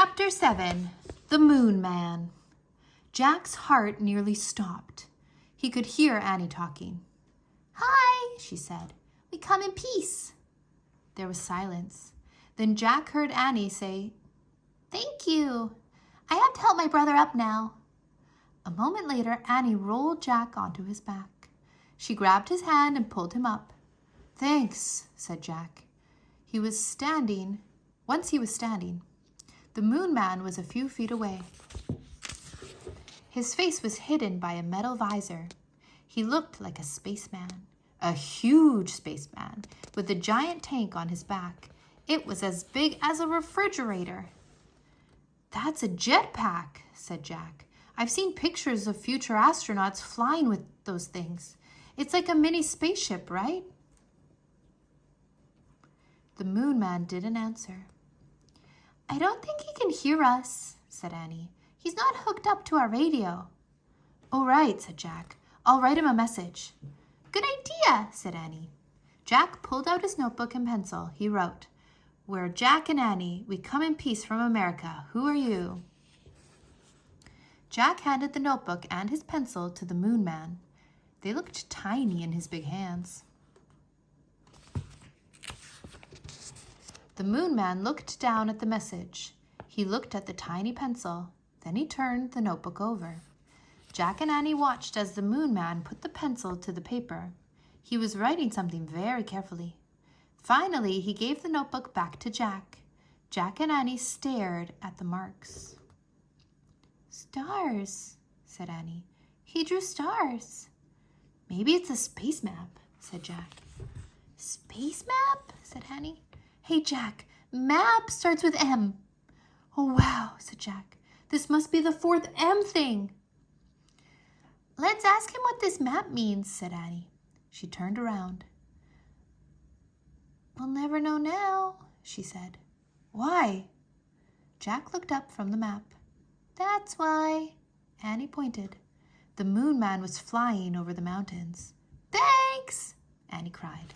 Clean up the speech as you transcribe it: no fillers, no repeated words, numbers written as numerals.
Chapter 7. The Moon Man. Jack's heart nearly stopped. He could hear Annie talking. "Hi," she said. "We come in peace." There was silence. Then Jack heard Annie say, "Thank you. I have to help my brother up now." A moment later, Annie rolled Jack onto his back. She grabbed his hand and pulled him up. "Thanks," said Jack. Once he was standing. The Moon Man was a few feet away. His face was hidden by a metal visor. He looked like a spaceman, a huge spaceman, with a giant tank on his back. It was as big as a refrigerator. "That's a jetpack," said Jack. "I've seen pictures of future astronauts flying with those things. It's like a mini spaceship, right?" The Moon Man didn't answer. "I don't think he can hear us," said Annie. "He's not hooked up to our radio." "Oh, right," said Jack. "I'll write him a message." "Good idea," said Annie. Jack pulled out his notebook and pencil. He wrote, "We're Jack and Annie. We come in peace from America. Who are you?" Jack handed the notebook and his pencil to the Moon Man. They looked tiny in his big hands. The Moon Man looked down at the message. He looked at the tiny pencil. Then he turned the notebook over. Jack and Annie watched as the Moon Man put the pencil to the paper. He was writing something very carefully. Finally, he gave the notebook back to Jack. Jack and Annie stared at the marks. "Stars," said Annie. "He drew stars." "Maybe it's a space map," said Jack. "Space map?" said Annie. "Hey, Jack, map starts with M." "Oh, wow," said Jack. "This must be the fourth M thing." "Let's ask him what this map means," said Annie. She turned around. "We'll never know now," she said. "Why?" Jack looked up from the map. "That's why." Annie pointed. The Moon Man was flying over the mountains. "Thanks!" Annie cried.